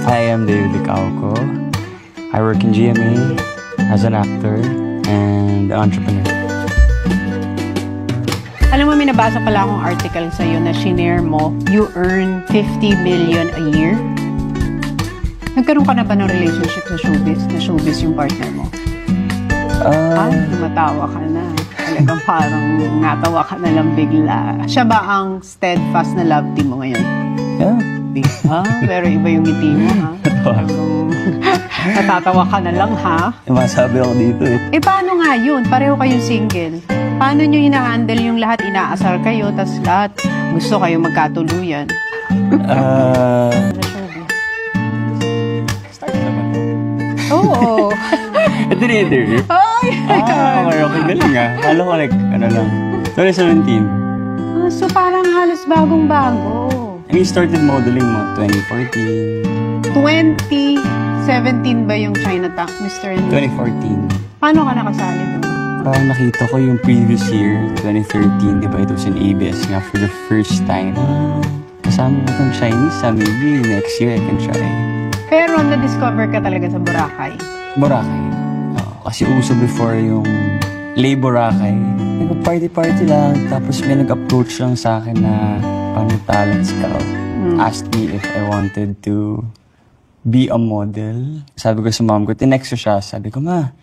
I am David Licauco. I work in GMA as an actor and entrepreneur. Alam mo, may nabasa pala akong article sa'yo na shinare mo, you earn 50 million a year. Nagkaroon ka na ba ng relationship sa showbiz? Na showbiz yung partner mo? Lumatawa ka na. Talagang parang natawa ka na lang bigla. Siya ba ang steadfast na love team mo ngayon? Yeah. Pero iba yung ngiti mo, ha? Natatawa ka na lang, ha? Masabi ako dito eh. Paano nga yun? Pareho kayong single. Paano nyo hina-handle yung lahat? Inaasar kayo, tas lahat gusto kayo magkatuluyan? Start naman. Oo. Ito na interview? Okay, galing nga. Alam ko like, 2017. So parang halos bagong-bago. We started modeling mga 2014. 2017 ba yung Chinatown, Mr. 2014. Paano ka nakasali doon? Parang nakita ko yung previous year, 2013, di ba? It was in ABS nga for the first time. Kasama ko itong Chinese, maybe next year I can try. Pero na-discover ka talaga sa Boracay? Boracay. Kasi uso before yung Lay Boracay. Nag-party-party lang, tapos may nag-approach lang sa akin na talent scout. Asked me if I wanted to be a model. Sabi ko sa mom ko, tinext ko siya. Sabi ko, ma,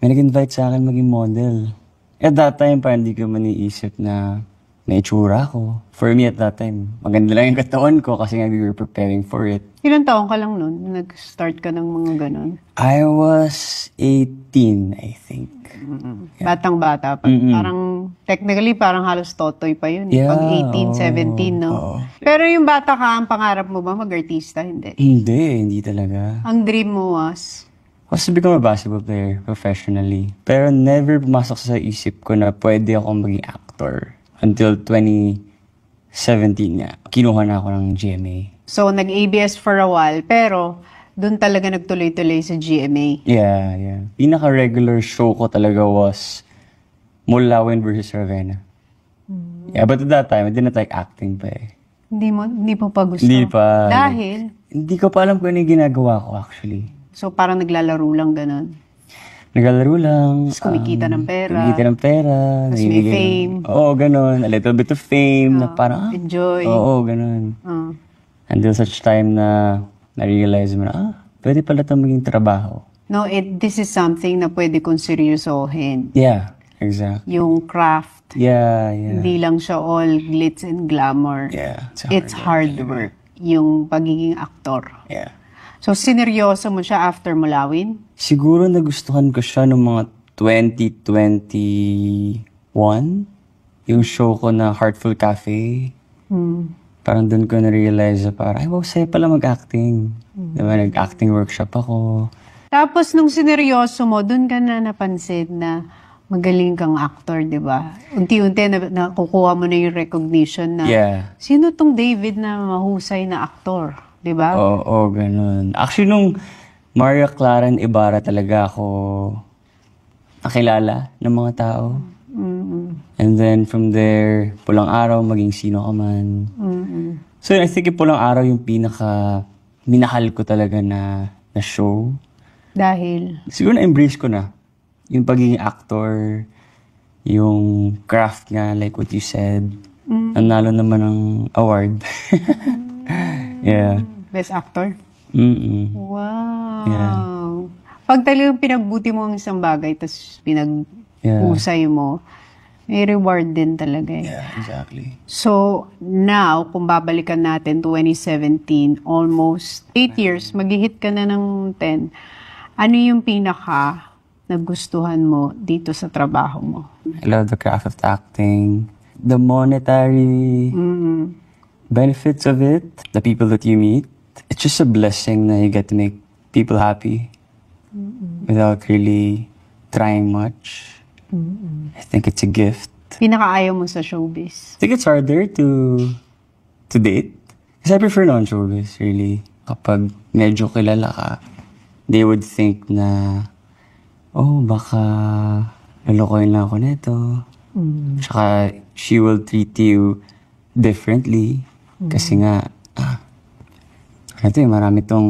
may nag-invite sa akin maging model. At that time, parang hindi ko maniisip na may itsura ko. For me at that time, maganda lang yung katawan ko kasi nga we were preparing for it. Ilang taon ka lang nun? Nag-start ka ng mga ganon? I was 18, I think. Yeah. Batang-bata pa. Parang, technically, parang halos totoy pa yun. Yeah, pag 18, 17, no? Pero yung bata ka, ang pangarap mo ba mag-artista? Hindi. Hindi talaga. Ang dream mo was? Was to become a basketball player professionally. Pero never pumasok sa isip ko na pwede akong maging actor. Until 2017 nga. Kinuha na ako ng GMA. So, nag-ABS for a while, pero doon talaga nagtuloy-tuloy sa GMA. Yeah. Pinaka-regular show ko talaga was Mulawin versus Ravenna. Yeah, but at that time, I didn't like acting pa eh. Hindi mo pa gusto? Hindi pa. Dahil? Hindi ko pa alam kung ano yung ginagawa ko actually. So, parang naglalaro lang ganon? Naglalaro lang. Tapos kumikita ng pera. Tapos may fame. Oo, ganon. A little bit of fame na parang, enjoy. Oo, ganon. Until such time na na-realize mo na, pwede pala itong maging trabaho. No, this is something na pwede kong seryosohin. Yeah, exactly. Yung craft. Yeah. Hindi lang siya all glitz and glamour. Yeah. It's hard work. Yung pagiging aktor. Yeah. So, sineryoso mo siya after Mulawin? Siguro nagustuhan ko siya noong mga 2021. Yung show ko na Heartful Cafe. Parang doon ko na-realize na parang, ay, wow, saya pala mag-acting. Diba, nag-acting workshop ako. Tapos, nung sineryoso mo, doon ka na napansin na magaling kang actor, di ba? Unti-unti nakukuha mo na yung recognition na, sino tong David na mahusay na aktor? Di ba? Oo, ganun. Actually, nung Maria Clara Ibarra talaga ako nakilala ng mga tao. And then from there, Pulang Araw, Maging Sino Ka Man. So I think yung Pulang Araw yung minahal ko talaga na show. Dahil? Siguro na-embrace ko na yung pagiging actor, yung craft nga, like what you said. Nanalo naman ng award. Yeah. Best actor? Wow. Yeah. Pag talagang pinagbuti mo ang isang bagay, tapos pinag-usay mo, may reward din talaga eh. Yeah, exactly. So, now, kung babalikan natin, 2017, almost 8 years, mag-hit ka na ng 10. Ano yung pinaka nagustuhan mo dito sa trabaho mo? I love the craft of acting. The monetary benefits of it, the people that you meet. It's just a blessing that you get to make people happy without really trying much. I think it's a gift. Pinaka-ayaw mo sa showbiz? I think it's harder to date. Because I prefer non-showbiz, really. Kapag medyo kilala ka, they would think na, oh, baka lalokoyin lang ako nito. Tsaka, she will treat you differently. Kasi nga, Ito marami tong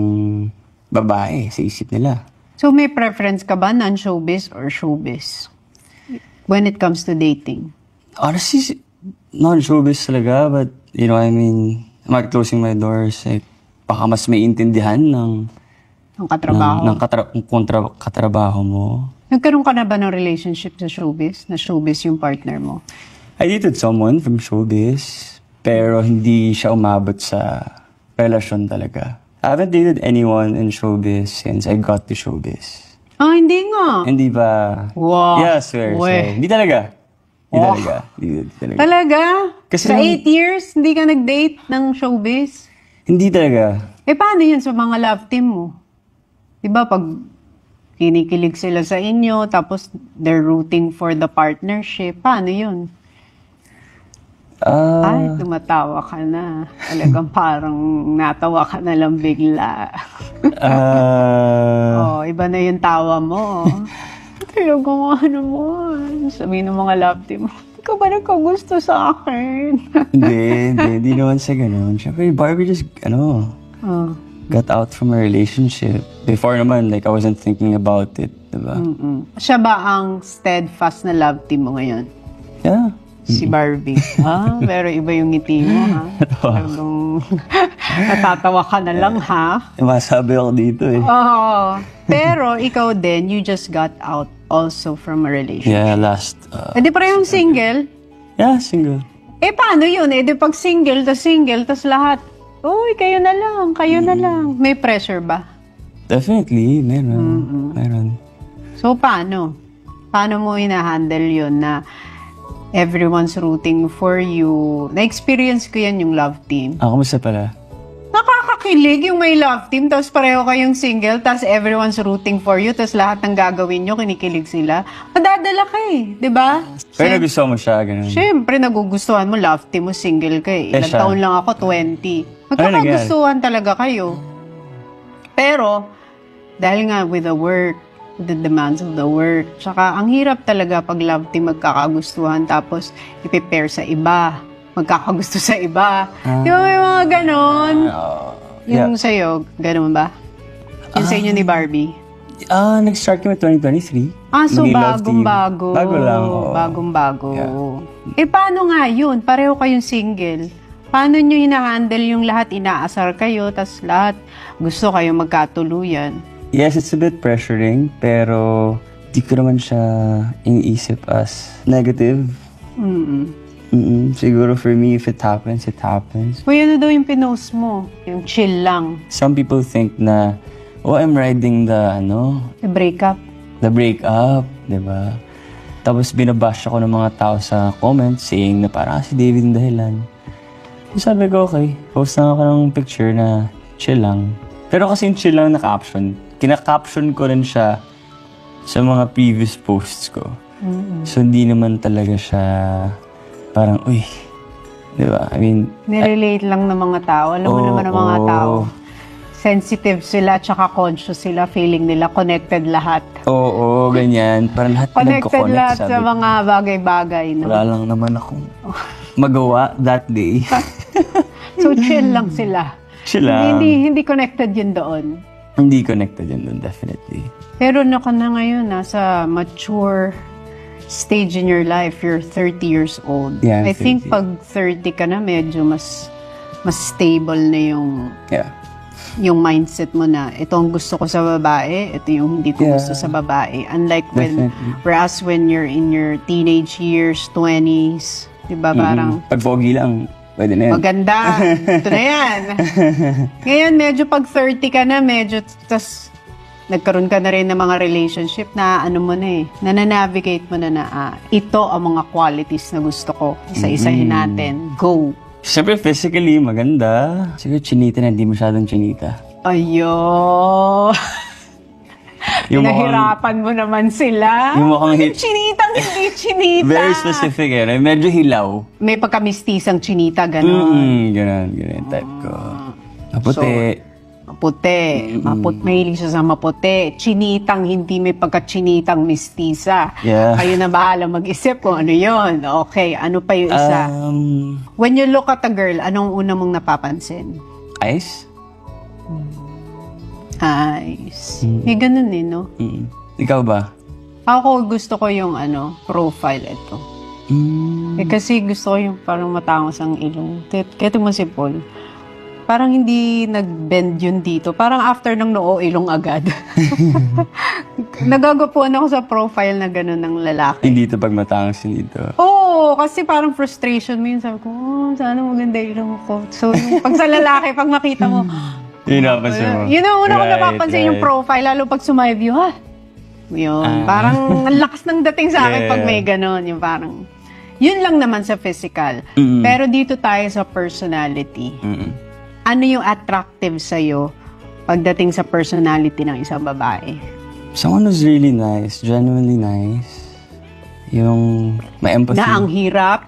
babae sa isip nila. So may preference ka ba, non-showbiz or showbiz? When it comes to dating? Honestly, non-showbiz talaga, but, I mean, I'm not closing my doors. Like, baka mas may intindihan ng katrabaho. ng katrabaho mo. Nagkaroon ka na ba ng relationship sa showbiz? Na showbiz yung partner mo? I dated someone from showbiz, pero hindi siya umabot sa relasyon talaga. I haven't dated anyone in showbiz since I got to showbiz. Hindi nga. Hindi ba? Wow. Yeah, swear. Hindi talaga. Hindi talaga. Talaga? Kasi sa 8 years, hindi ka nag-date ng showbiz? Hindi talaga. Paano yun sa mga love team mo? Diba pag kinikilig sila sa inyo, tapos they're rooting for the partnership, paano yun? Ay, tumatawa ka na. Talagang parang natawa ka na lang bigla. Iba na yung tawa mo. Talagang ano mo. Sabihin ng mga love team mo, ikaw ba nagkagusto sa akin? Hindi naman sa ganun. Siyempre, Barbie just, got out from a relationship. Before naman, like, I wasn't thinking about it, diba? Siya ba ang steadfast na love team mo ngayon? Yeah. Si Barbie. Pero iba yung ngiti mo, ha? Talagang natatawa ka na lang, ha? Masabi ako dito, eh. Pero ikaw din, you just got out also from a relationship. Yeah, last... Di parehong single? Yeah, single. Paano yun? Di pag single, tas lahat. Uy, kayo na lang. May pressure ba? Definitely, meron. Meron. So, paano? Paano mo hinahandle yun na everyone's rooting for you? Na-experience ko yan yung love team. Kamusta pala? Nakakakilig yung may love team, tapos pareho kayong single, tapos everyone's rooting for you, tapos lahat ng gagawin nyo, kinikilig sila. Madadala ka di ba? Pero nagustuhan mo siya, ganun. Siyempre, nagugustuhan mo, love team mo, single ka Ilang taon lang ako, 20. Magkakagustuhan talaga kayo. Pero, dahil nga with the work, the demands of the work. Tsaka, ang hirap talaga pag love team magkakagustuhan tapos ipipair sa iba. Magkakagusto sa iba. Di ba may mga ganon? Yung sa'yo, ganon ba? Yung sa inyo ni Barbie? Nag-start kami 2023. So bagong-bago. Bago lang. Bagong-bago. Paano nga yun? Pareho kayong single. Paano nyo hinahandle yung lahat? Inaasar kayo, tas lahat gusto kayong magkatuluyan. Yes, it's a bit pressuring, pero di ko naman siya iniisip as negative. Siguro for me, if it happens, it happens. Uy, ano daw yung pinost mo? Yung chill lang. Some people think na, I'm riding the breakup. The breakup, diba? Tapos binabash ako ng mga tao sa comments saying na parang si David yung dahilan. Sabi ko, okay, post na ako ng picture na chill lang. Pero kasi yung chill lang na caption, kinakaption ko rin siya sa mga previous posts ko. So, hindi naman talaga siya parang, di ba? I mean... Nirelate lang ng mga tao. Alam mo naman ng mga tao. Sensitive sila, tsaka conscious sila. Feeling nila connected lahat. Oo, ganyan. Parang lahat connected lahat sa mga bagay-bagay. No? Wala lang naman akong magawa that day. So, chill lang sila. Chill lang. Hindi connected yun doon. Hindi connected yun doon, definitely. Pero na ngayon, nasa mature stage in your life. You're 30 years old. Yeah, I think pag 30 ka na, medyo mas stable na yung mindset mo na ito ang gusto ko sa babae, ito yung hindi ko gusto sa babae. Unlike whereas when you're in your teenage years, 20s, diba parang... Pag pogi lang, pwede na yan. Maganda. Ito na yan. Ngayon, medyo pag 30 ka na, medyo, tas nagkaroon ka na rin ng mga relationship na nananavigate mo na ito ang mga qualities na gusto ko. Isa-isahin natin. Go! Siyempre, physically, maganda. Siguro, chinita na, hindi masyadong chinita. Ayo! Nahirapan mo naman sila. Yung mukhang chinitang hindi chinita. Very specific medyo hilaw. May pagka-mistisang chinita, gano'n. Ganun type ko. Maputi. Mahilig siya sa maputi. Chinitang, hindi may pagka-chinitang mistisa. Yeah. Kayo na bahala mag-isip kung ano yon. Okay, ano pa yung isa? When you look at a girl, anong una mong napapansin? Eyes? Nice. May ganun eh, no? Ikaw ba? Ako gusto ko yung profile ito. Kasi gusto ko yung parang matangos ang ilong. Kaya mo si Paul. Parang hindi nag-bend yun dito. Parang after ng noo, ilong agad. Nagagapuan ako sa profile na gano'n ng lalaki. Hindi ito pag matangos yun dito. Oo, kasi parang frustration mo yun. Sabi ko, sana maganda ilong ko. So, pag sa lalaki, pag makita mo, yun napansin mo. Yun ang una ko napapansin yung profile, lalo pag sumay view, ha? Yun, parang ang lakas ng dating sa akin pag may gano'n. Yung parang, yun lang naman sa physical. Pero dito tayo sa personality. Ano yung attractive sa'yo pagdating sa personality ng isang babae? Someone who's really nice, genuinely nice. Yung may empathy. Na ang hirap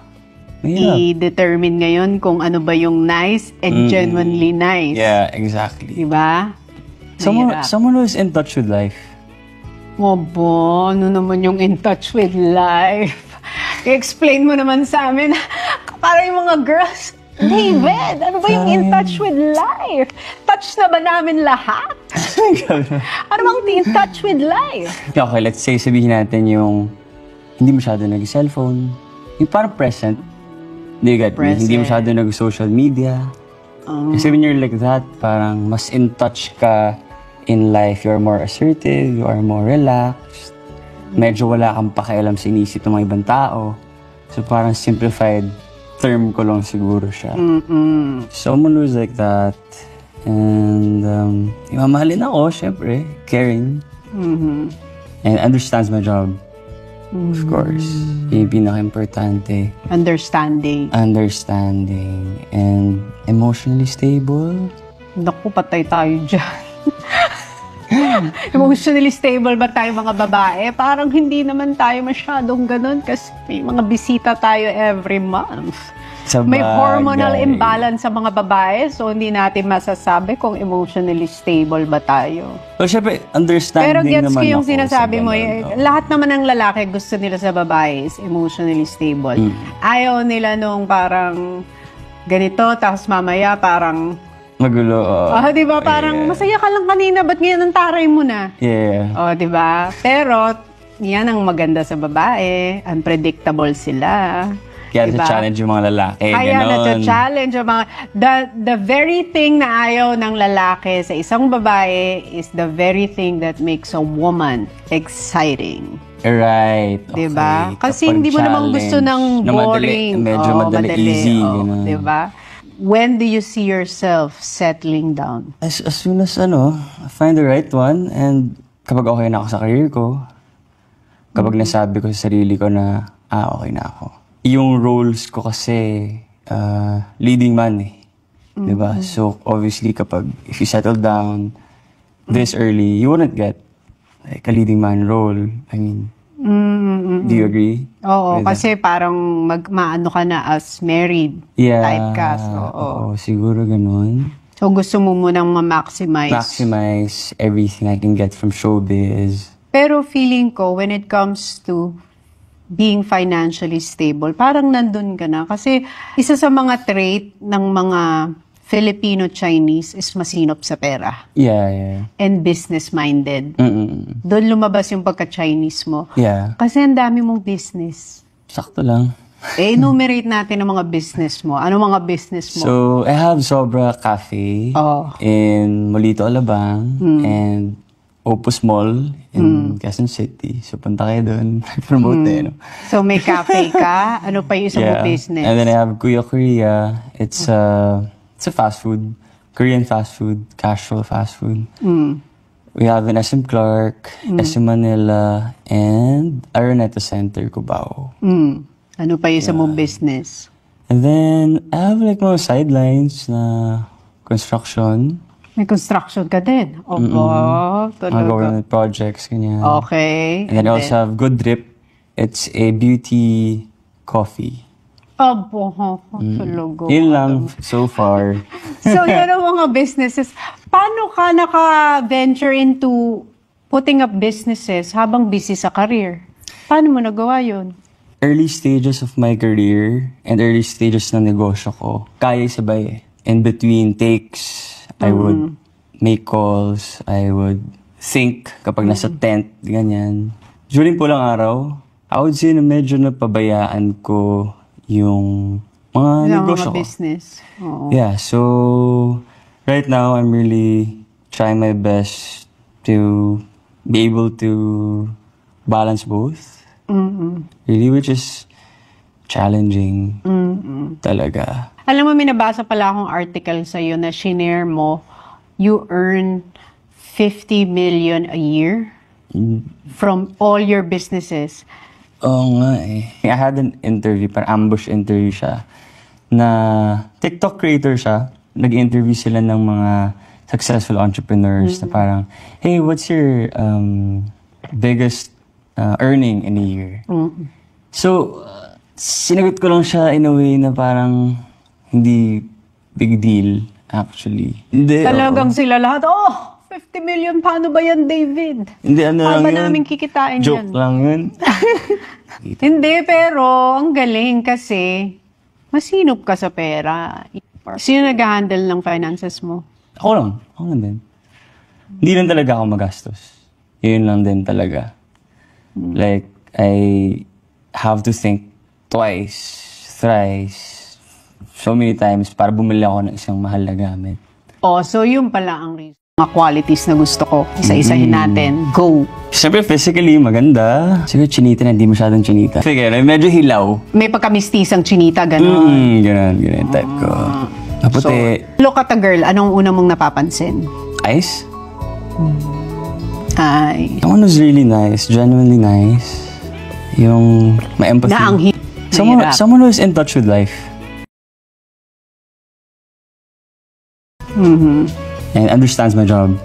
i-determine ngayon kung ano ba yung nice and genuinely nice. Yeah, exactly. Diba? Someone who's in touch with life. Obo, ano naman yung in touch with life? I-explain mo naman sa amin. Para yung mga girls, David, ano ba yung in touch with life? Touch na ba namin lahat? Ano bang in touch with life? Okay, let's say sabihin natin yung hindi masyado nag-cellphone. Yung parang present. Do you get me? Hindi masyado nag-social media. Kasi when you're like that, parang mas in touch ka in life. You're more assertive, you are more relaxed. Medyo wala kang pakialam sa inisip ng mga ibang tao. So parang simplified term ko lang siguro siya. Someone who's like that. And mamahalin ako, syempre. Caring. And understands my job. Of course. Yung pinaka-importante. Understanding. And emotionally stable. Naku, patay tayo dyan. Emotionally stable ba tayo mga babae? Parang hindi naman tayo masyadong ganun kasi may mga bisita tayo every month. May hormonal imbalance sa mga babae, so hindi natin masasabi kung emotionally stable ba tayo. Well, syempre, understanding naman ako. Pero gets ko yung sinasabi mo, lahat naman ng lalaki gusto nila sa babae is emotionally stable. Ayaw nila nung parang ganito, tapos mamaya parang magulo. Di ba? Parang masaya ka lang kanina, ba't ngayon ang taray mo na? Yeah. Di ba? Pero, yan ang maganda sa babae. Unpredictable sila. Kaya na-challenge yung mga lalaki. Kaya na-challenge yung mga... The very thing na ayaw ng lalaki sa isang babae is the very thing that makes a woman exciting. Right. Okay. Diba? Kasi hindi mo naman gusto ng boring. Medyo madali, easy. Diba? When do you see yourself settling down? As soon as find the right one, and kapag okay na ako sa career ko, kapag nasabi ko sa sarili ko na, okay na ako. Yung roles ko kasi, leading man eh. Diba? So, obviously, if you settle down this early, you wouldn't get like a leading man role. I mean, do you agree? Oo, kasi parang maano ka na as married typecast. Oo, siguro ganun. So gusto mo munang ma-maximize. Maximize everything I can get from showbiz. Pero feeling ko, when it comes to being financially stable, parang nandun ka na. Kasi isa sa mga trait ng mga Filipino-Chinese is masinop sa pera. Yeah. And business-minded. Doon lumabas yung pagka-Chinese mo. Yeah. Kasi ang dami mong business. Sakto lang. Enumerate natin ang mga business mo. Ano mga business mo? So, I have Sobra Cafe in Molito, Alabang, and Opus Mall in Quezon City. So, punta kayo doon. Promote So, may cafe ka? Ano pa yung isang mo business? And then I have Kuya Korea. It's a fast food. Korean fast food. Casual fast food. We have an SM Clark, SM Manila, and Araneta Center, Cubao. Ano pa yung isang mong business? And then, I have like mga sidelines na construction. May construction ka din? Opo, talaga. Mga government projects, ganyan. Okay. And then I also have Good Drip. It's a beauty coffee. Opo, talaga. Yun lang, so far. So, yan ang mga businesses. Paano ka naka-venture into putting up businesses habang busy sa career? Paano mo nagawa yun? Early stages of my career and early stages ng negosyo ko, kaya sabay eh. In between takes, I would make calls. I would think kapag nasa tent, ganyan. During pulang araw, I would say na medyo napabayaan ko yung mga negosyo ko. Business. Oo. Yeah, so right now, I'm really trying my best to be able to balance both. Really, which is challenging talaga. Alam mo, may nabasa pala akong article sa'yo na shinare mo, you earn 50 million a year from all your businesses. Oo nga eh. I had an interview, parang ambush interview siya, na TikTok creator siya. Nag-interview sila ng mga successful entrepreneurs na parang, hey, what's your biggest earning in a year? So, sinagot ko lang siya in a way na parang hindi big deal, actually. Hindi, Talagang sila lahat, 50 million, paano ba yan, David? Hindi, ano lang ba yun? namin kikitain Joke yan? lang yun. Hindi, pero ang galing kasi masinop ka sa pera. Sino nag-handle ng finances mo? Ako lang din. Hindi lang talaga ako magastos. Yun lang din talaga. Like, I have to think twice, thrice, so many times para bumili ako ng isang mahal na gamit. So yun pala ang reason. Mga qualities na gusto ko. Isa-isahin natin. Go! Siyempre, physically, maganda. Siguro, chinita na, hindi masyadong chinita. Sige, medyo hilaw. May pagkamistisang chinita, gano'n. Ganun type ko. Maputi. Look at a girl, anong una mong napapansin? Eyes? Ay. Someone who's really nice, genuinely nice. Yung may empathy. Na ang someone who's in touch with life. And understands my job.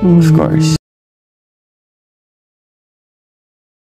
Of course.